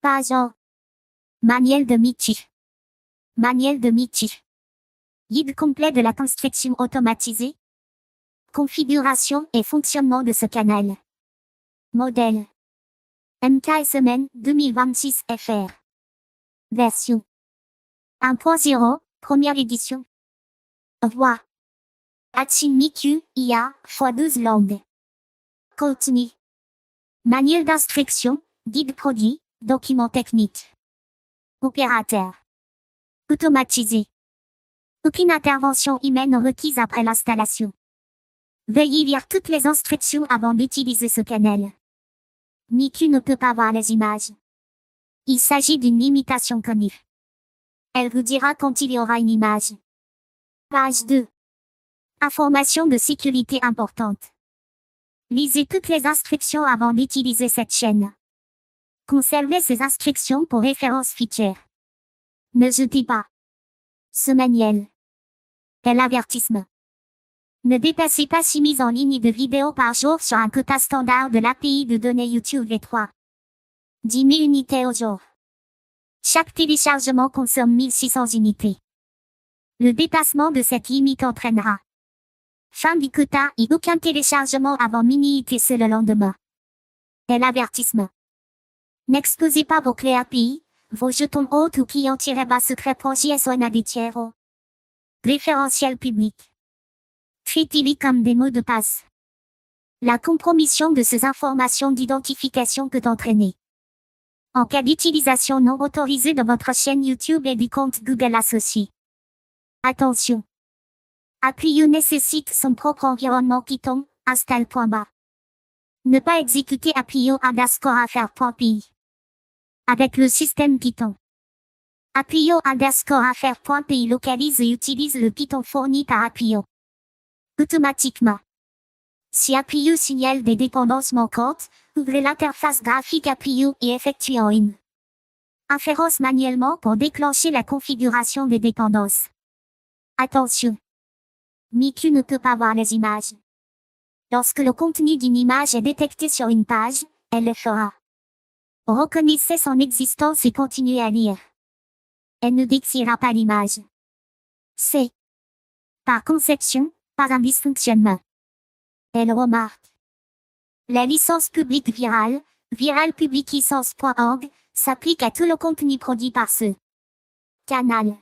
Page 1. Manuel de Michi. Manuel de Michi. Guide complet de la construction automatisée. Configuration et fonctionnement de ce canal. Modèle. MKSMN 2026 FR. Version 1.0, première édition. Voix. Achin Miku, IA, x12 langues. Contenu. Manuel d'instruction, guide produit, document technique. Opérateur. Automatisé. Aucune intervention humaine requise après l'installation. Veuillez lire toutes les instructions avant d'utiliser ce canal. Miku ne peut pas voir les images. Il s'agit d'une limitation connue. Elle vous dira quand il y aura une image. Page 2. Informations de sécurité importantes. Lisez toutes les instructions avant d'utiliser cette chaîne. Conservez ces instructions pour référence future. Ne jetez pas ce manuel. Et l'avertissement. Ne dépassez pas 6 mises en ligne de vidéos par jour sur un quota standard de l'API de données YouTube V3. 10 000 unités au jour. Chaque téléchargement consomme 1600 unités. Le dépassement de cette limite entraînera fin du quota et aucun téléchargement avant minuit ITC le lendemain. Et l'avertissement. N'exposez pas vos clés API, vos jetons hôtes ou clients-bas secret.json à des tiers au référentiel public. Traitez-les comme des mots de passe. La compromission de ces informations d'identification peut entraîner, en cas d'utilisation non autorisée de votre chaîne YouTube et du compte Google associé. Attention! Appio nécessite son propre environnement Python, install.bat. Ne pas exécuter Appio_affaire.py. Avec le système Python. Appio_affaire.py localise et utilise le Python fourni par Appio. Automatiquement. Si Appio signale des dépendances manquantes, ouvrez l'interface graphique Appio et effectuez en une inférence manuellement pour déclencher la configuration des dépendances. Attention! Miku ne peut pas voir les images. Lorsque le contenu d'une image est détecté sur une page, elle le fera. Reconnaissez son existence et continuez à lire. Elle ne décrira pas l'image. C'est, par conception, pas un dysfonctionnement. Elle remarque. La licence publique virale, viralpubliclicense.org, s'applique à tout le contenu produit par ce canal.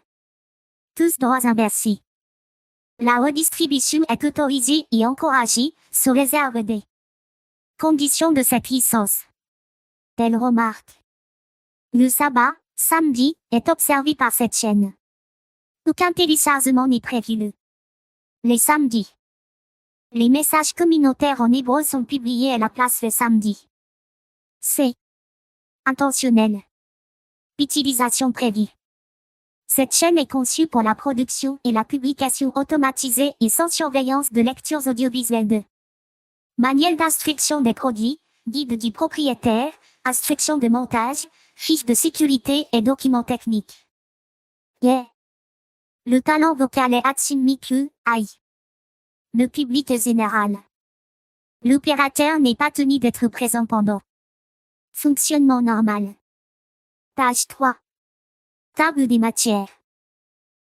Tous droits inversés. La redistribution est autorisée et encouragée, sous réserve des conditions de cette licence. Elle remarque. Le sabbat, samedi, est observé par cette chaîne. Aucun téléchargement n'est prévu les samedis. Les messages communautaires en hébreu sont publiés à la place le samedi. C'est intentionnel. Utilisation prévue. Cette chaîne est conçue pour la production et la publication automatisée et sans surveillance de lectures audiovisuelles de manuel d'instruction des produits, guide du propriétaire, instructions de montage, fiches de sécurité et documents techniques. Yeah. Le talent vocal est Achin Miku, AI. Le public est général. L'opérateur n'est pas tenu d'être présent pendant fonctionnement normal. Page 3. Table des matières.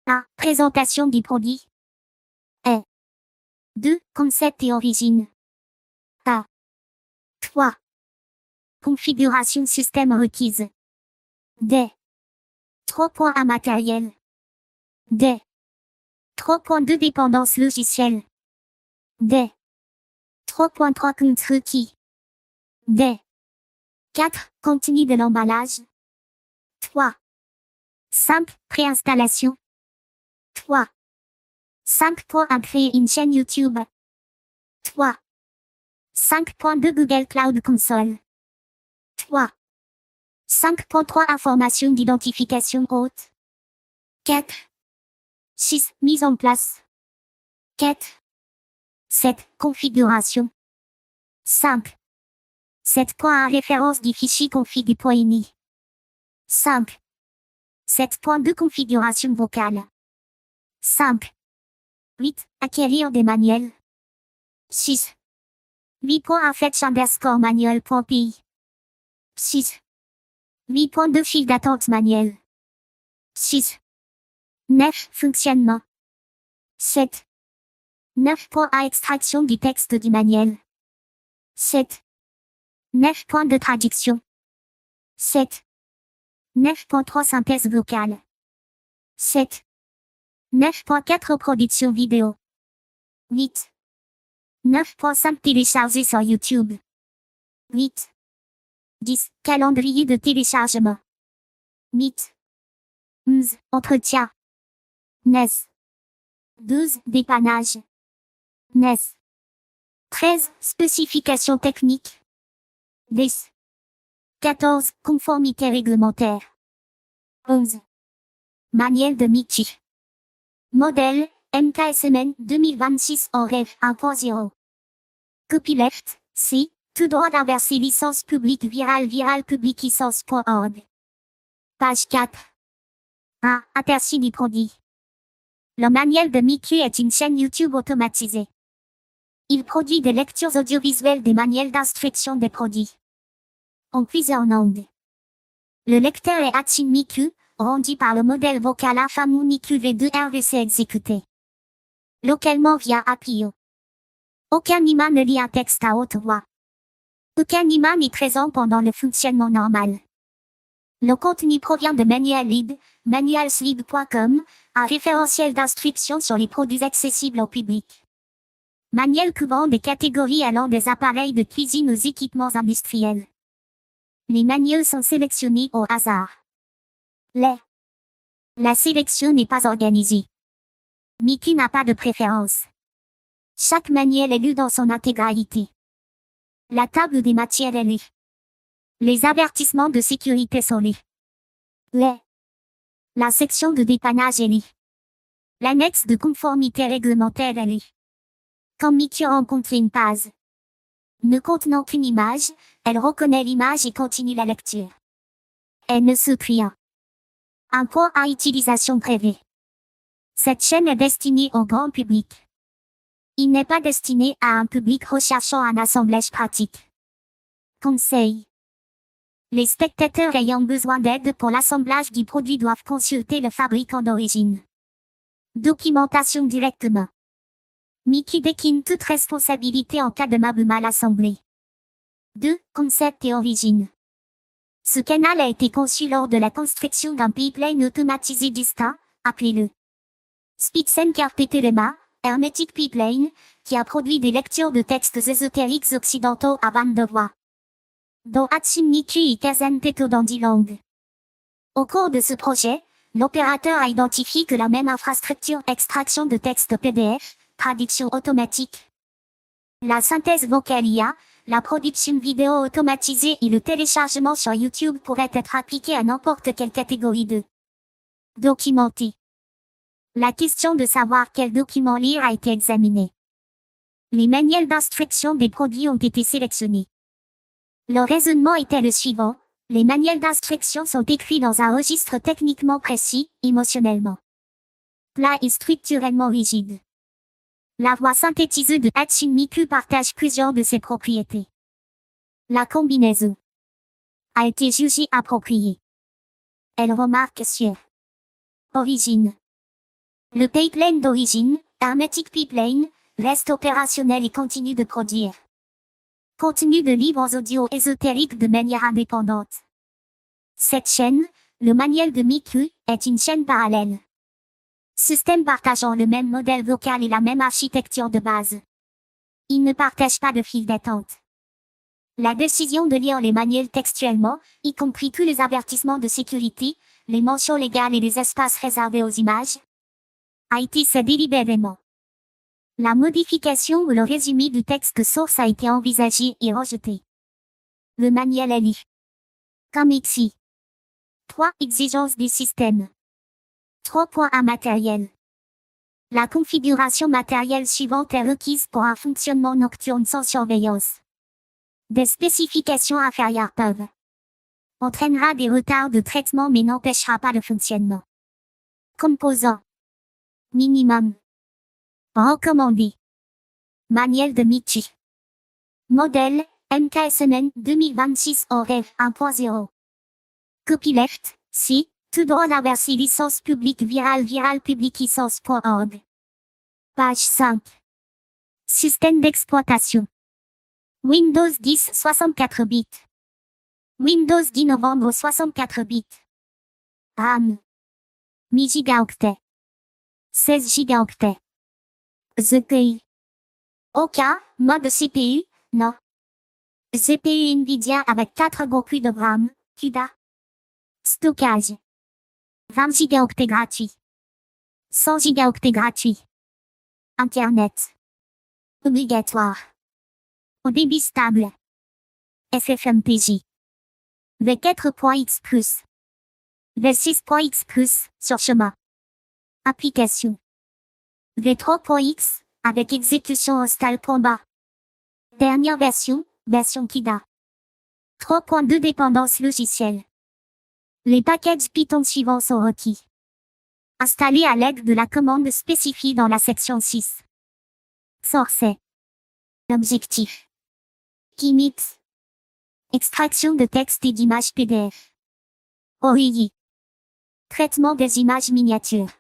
A. Présentation du produit. Et 2. Concept et origine. A. 3. Configuration système requise. D. 3 points à matériel. D. 3.2 dépendance logicielle. D. 3.3 comptes requis. D. 4. Contenu de l'emballage. 3. 5. Préinstallation. 3. 5.1 Créer une chaîne YouTube. 3. 5.2 Google Cloud Console. 3. 5.3 Information d'identification haute. 4. 6. Mise en place. 4. 7. Configuration. 5. 7.1 Référence du fichier config.ini. 5. 7.2 Configuration vocale. 5. 8. Acquérir des manuels. 6. 8.1 Fetch_manual.py. 6. 8 points de fil d'attente manuel. 6. 9. Fonctionnement. 7. 9 points à extraction du texte du manuel. 7. 9 points de traduction. 7. 9.3 synthèse vocale. 7. 9.4 production vidéo. 8. 9.5 téléchargé sur YouTube. 8. 10. Calendrier de téléchargement. 8. 11. Entretien. 9. 12. Dépannage. 9. 13. Spécifications techniques. 10. 14. Conformité réglementaire. 11. Manuel de Michi. Modèle, MKSMN 2026 en REV 1.0. Copyleft, C. Tout droit d'inverser licence publique viral public licence.org. Page 4. 1. Aperçu du produit. Le manuel de Mickey est une chaîne YouTube automatisée. Il produit des lectures audiovisuelles des manuels d'instruction des produits. En plusieurs langues. Le lecteur est Hatsune Miku, rendu par le modèle vocal Afamu Miku V2 RVC exécuté localement via APIO. Aucun IMA ne lit un texte à haute voix. Aucun IMA n'est présent pendant le fonctionnement normal. Le contenu provient de Manual Lead, manualslead.com, un référentiel d'instruction sur les produits accessibles au public. Manuel couvrant des catégories allant des appareils de cuisine aux équipements industriels. Les manuels sont sélectionnés au hasard. La sélection n'est pas organisée. Mickey n'a pas de préférence. Chaque manuel est lu dans son intégralité. La table des matières est lue. Les avertissements de sécurité sont lus. La section de dépannage est lue. L'annexe de conformité réglementaire est lue. Quand Mickey rencontre une page ne contenant qu'une image, elle reconnaît l'image et continue la lecture. Elle ne saute rien. Un point à utilisation prévue. Cette chaîne est destinée au grand public. Il n'est pas destiné à un public recherchant un assemblage pratique. Conseil. Les spectateurs ayant besoin d'aide pour l'assemblage du produit doivent consulter le fabricant d'origine. Documentation directement. Mickey décline toute responsabilité en cas de mal assemblé. 2. Concept et origine. Ce canal a été conçu lors de la construction d'un pipeline automatisé distinct, appelé le Spitzenkerpetelema, Hermetic Pipeline, qui a produit des lectures de textes ésotériques occidentaux à 22 voix, dont Hatsune Miku et Kazan Teto dans 10 langues. Au cours de ce projet, l'opérateur a identifié que la même infrastructure extraction de texte PDF, traduction automatique, la synthèse vocale IA, la production vidéo automatisée et le téléchargement sur YouTube pourraient être appliqués à n'importe quelle catégorie de documentés. La question de savoir quel document lire a été examinée. Les manuels d'instruction des produits ont été sélectionnés. Le raisonnement était le suivant. Les manuels d'instruction sont écrits dans un registre techniquement précis, émotionnellement plat et structurellement rigide. La voix synthétisée de Hatsune Miku partage plusieurs de ses propriétés. La combinaison a été jugée appropriée. Elle remarque sur origine. Le pipeline d'origine, Hermetic Pipeline, reste opérationnel et continue de produire contenu de livres audio ésotériques de manière indépendante. Cette chaîne, le manuel de Miku, est une chaîne parallèle. Système partageant le même modèle vocal et la même architecture de base. Ils ne partagent pas de fil d'attente. La décision de lire les manuels textuellement, y compris tous les avertissements de sécurité, les mentions légales et les espaces réservés aux images, a été fait délibérément. La modification ou le résumé du texte source a été envisagé et rejeté. Le manuel est lu. Comme ici. 3. Exigences du système. 3.1 Matériel. La configuration matérielle suivante est requise pour un fonctionnement nocturne sans surveillance. Des spécifications inférieures peuvent entraînera des retards de traitement mais n'empêchera pas le fonctionnement. Composants. Minimum. Recommandé. Manuel de Michi. Modèle, MKSMN 2026 en REV 1.0. Copyleft, si, tout droit d'inverser licence publique viral public licence.org. Page 5. Système d'exploitation. Windows 10 64 bits. Windows 10 novembre 64 bits. RAM. 1000 gigaoctets. 16 gigaoctets. GPU. OK, mode CPU, non. GPU Nvidia avec 4 gros culs de RAM, CUDA. Stockage. 20 gigaoctets gratuit. 100 gigaoctets gratuit. Internet. Obligatoire. Au débit stable. FFmpeg. V4.x+. V6.x+, sur chemin. Application. V3.x, avec exécution hostile.bas. Dernière version CUDA. 3.2 dépendance logicielle. Les packages Python suivants sont requis. Installés à l'aide de la commande spécifiée dans la section 6. Source. Objectif. Commit. Extraction de texte et d'images PDF. ORI. Traitement des images miniatures.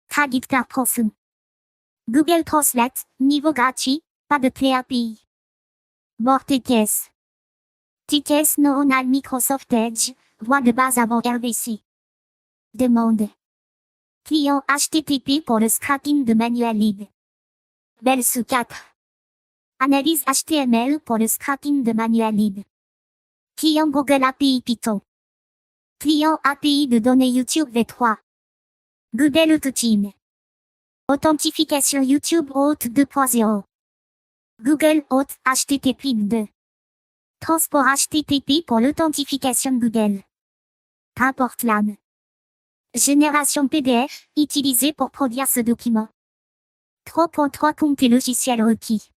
Traducteur profond. Google Translate, niveau gratuit, pas de clé API. Bord TTS. TTS neuronal Microsoft Edge, voie de base avant RVC. Demande. Client HTTP pour le scrapping de manuel lib. Belle sous 4. Analyse HTML pour le scrapping de manuel lib. Client Google API Python. Client API de données YouTube V3. Google AutoTune. Authentification YouTube Auth 2.0. Google Auth HTTP 2. Transport HTTP pour l'authentification Google. Rapport LAM. Génération PDF, utilisée pour produire ce document. 3.3 Compte et logiciels requis.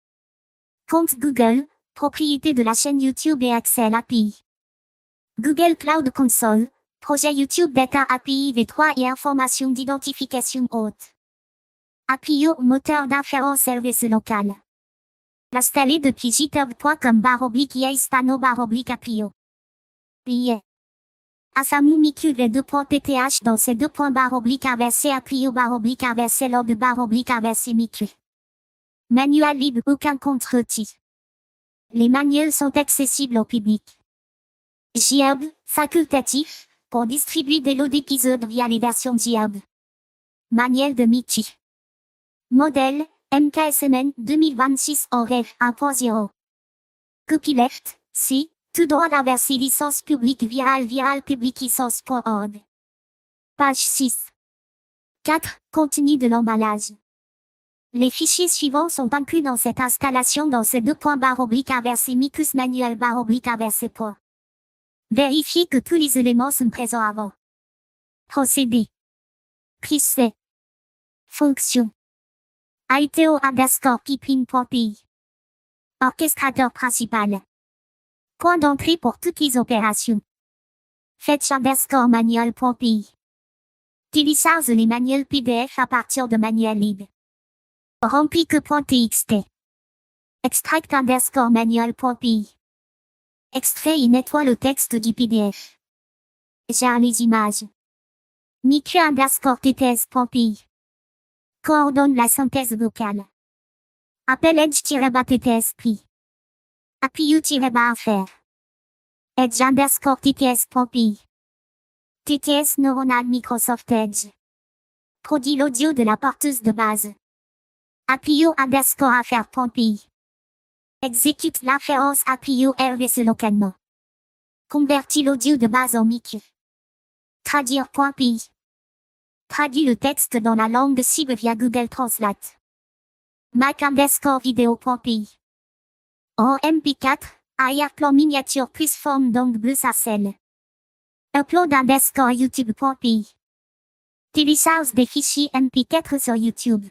Compte Google, propriété de la chaîne YouTube et accès à l'API. Google Cloud Console, projet YouTube Data API V3 et information d'identification haute. API moteur d'inférence service local. Installé depuis github.com /yastano/API. Billet. Asamu Miku les 2.pth dans ces 2 inversé API inversé log inversé Miku. Manuel libre, aucun contre-outil. Les manuels sont accessibles au public. GitHub, facultatif, pour distribuer des lots d'épisodes via les versions GitHub. Manuel de Michi. Modèle, MKSMN 2026 en REV 1.0. Copyleft, si, tout droit d'inverser licence publique viral public licence.org. Page 6. 4. Contenu de l'emballage. Les fichiers suivants sont inclus dans cette installation dans ces 2 inversé Micus manuel inversé point. Vérifiez que tous les éléments sont présents avant. Procédé. Preset. Fonction. ITO_keeping.py. Orchestrateur principal. Point d'entrée pour toutes les opérations. Fetch_manual.py. Télécharge les manuels PDF à partir de manuel libre. Remplis que.txt. Extract_manual.py. Extrait et nettoie le texte du PDF. Gère les images. Miku_tts.py. Coordonne la synthèse vocale. Appel edge-tts.py. API-affaire. Edge_tts.py. TTS neuronal Microsoft Edge. Produit l'audio de la porteuse de base. API_affaire.py. Exécute l'inférence API-RVC localement. Convertit l'audio de base en Miku. Traduire.py. Traduit le texte dans la langue cible via Google Translate. Mac_video.py. En MP4, arrière-plan miniature plus forme d'angle bleu sarcelle. Upload_youtube.py. Télécharge des fichiers MP4 sur YouTube.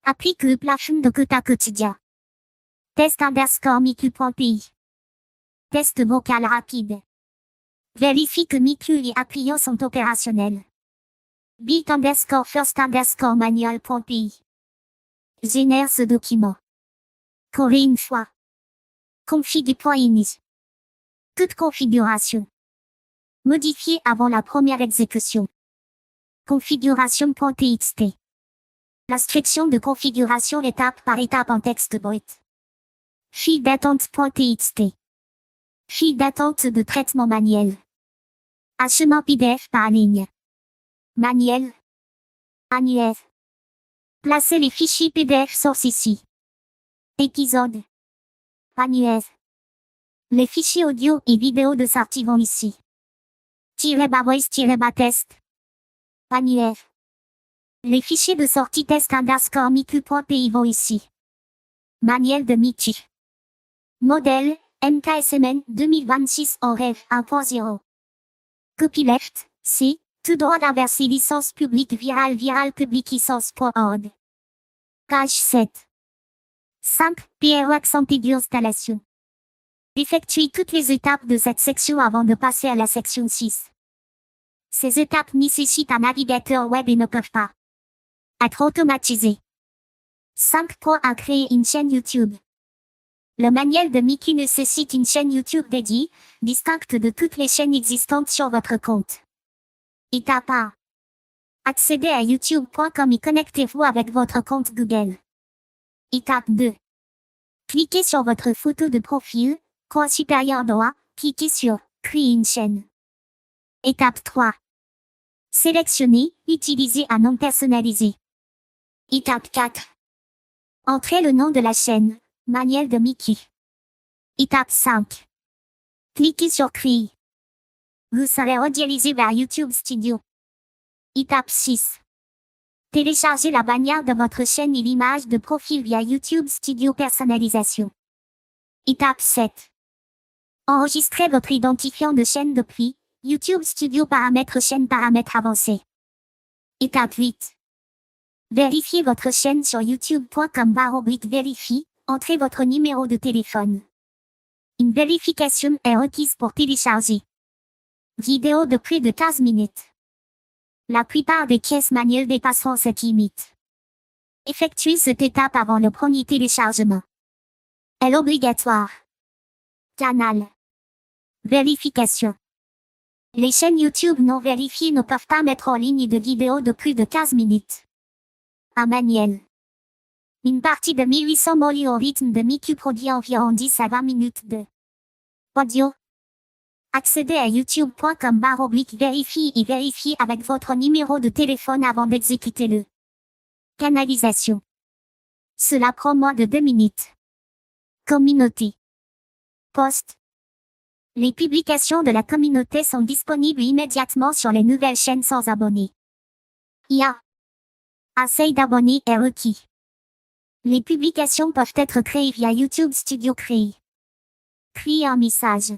Applique le plafond de quota quotidien. Test_miku.py. Test vocal rapide. Vérifie que Miku et API sont opérationnels. Build_first_manual.py. Génère ce document. Corée une fois. Config.ini. Toute configuration. Modifier avant la première exécution. Configuration.txt. L'instruction de configuration étape par étape en texte brut. File d'attente.txt. File d'attente de traitement manuel. Achement PDF par ligne. Manuel. Annuaire. Placez les fichiers PDF source ici. Épisode. Annuaire. Les fichiers audio et vidéo de sortie vont ici. _voice_test. Annuaire. Les fichiers de sortie test_micu.py vont ici. Manuel de Michi. Modèle, MKSMN 2026 en rêve 1.0. Copyleft, C, tout droit d'inverser licence publique viral public licence.org. Page 7. 5. PRO accent aigu installation. Effectuez toutes les étapes de cette section avant de passer à la section 6. Ces étapes nécessitent un navigateur web et ne peuvent pas être automatisées. 5. À créer une chaîne YouTube. Le manuel de Mickey nécessite une chaîne YouTube dédiée, distincte de toutes les chaînes existantes sur votre compte. Étape 1. Accédez à youtube.com et connectez-vous avec votre compte Google. Étape 2. Cliquez sur votre photo de profil, coin supérieur droit, cliquez sur « Créer une chaîne ». Étape 3. Sélectionnez « Utiliser un nom personnalisé ». Étape 4. Entrez le nom de la chaîne, manuel de Mickey. Étape 5. Cliquez sur « Créer ». Vous serez redirigé vers YouTube Studio. Étape 6. Téléchargez la bannière de votre chaîne et l'image de profil via YouTube Studio Personnalisation. Étape 7. Enregistrez votre identifiant de chaîne depuis YouTube Studio Paramètres chaîne paramètres avancés. Étape 8. Vérifiez votre chaîne sur youtube.com/vérifie, entrez votre numéro de téléphone. Une vérification est requise pour télécharger. Vidéo de plus de 15 minutes. La plupart des pièces manuelles dépasseront cette limite. Effectuez cette étape avant le premier téléchargement. Elle est obligatoire. Canal. Vérification. Les chaînes YouTube non vérifiées ne peuvent pas mettre en ligne de vidéos de plus de 15 minutes. Un manuel. Une partie de 1800 mots au rythme de Mickey produit environ 10 à 20 minutes de audio. Accédez à youtube.com/vérifie et vérifiez avec votre numéro de téléphone avant d'exécuter le canalisation. Cela prend moins de 2 minutes. Communauté. Post. Les publications de la communauté sont disponibles immédiatement sur les nouvelles chaînes sans abonnés. IA. Assez d'abonnés est requis. Les publications peuvent être créées via YouTube Studio Créer. Créer un message.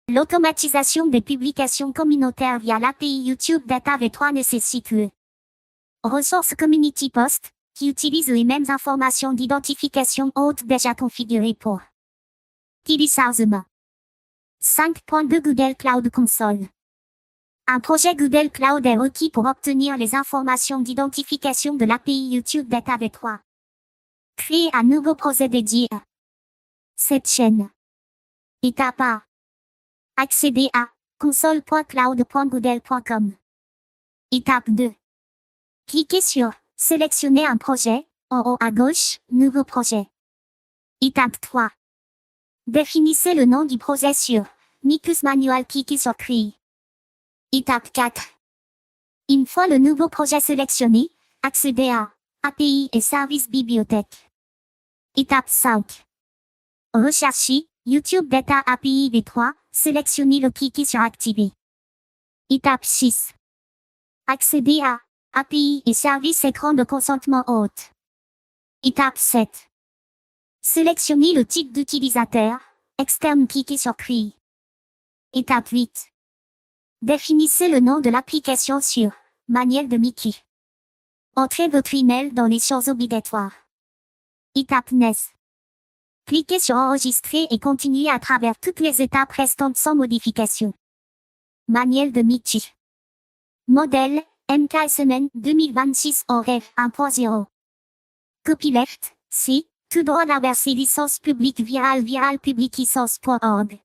L'automatisation des publications communautaires via l'API YouTube Data V3 nécessite le ressource Community Post, qui utilise les mêmes informations d'identification haute déjà configurées pour téléchargement. 5.2 Google Cloud Console. Un projet Google Cloud est requis pour obtenir les informations d'identification de l'API YouTube Data V3. Créer un nouveau projet dédié à cette chaîne. Étape 1. Accéder à console.cloud.google.com. Étape 2. Cliquez sur « Sélectionner un projet » en haut à gauche, « Nouveau projet ». Étape 3. Définissez le nom du projet sur « Mickey's Manual », cliquez sur « Créer ». Étape 4. Une fois le nouveau projet sélectionné, accédez à API et services bibliothèque. Étape 5. Recherchez YouTube Data API V3, sélectionnez-le, cliquez sur Activer. Étape 6. Accédez à API et services écran de consentement haute. Étape 7. Sélectionnez le type d'utilisateur, externe, cliquez sur Créer. Étape 8. Définissez le nom de l'application sur Manuel de Mickey. Entrez votre email dans les champs obligatoires. Étape 9. Cliquez sur Enregistrer et continuez à travers toutes les étapes restantes sans modification. Manuel de Mickey. Modèle, MKSMN 2026 en rêve 1.0. Copyleft, C, tout droit d'inverser licence publique viral public licence.org.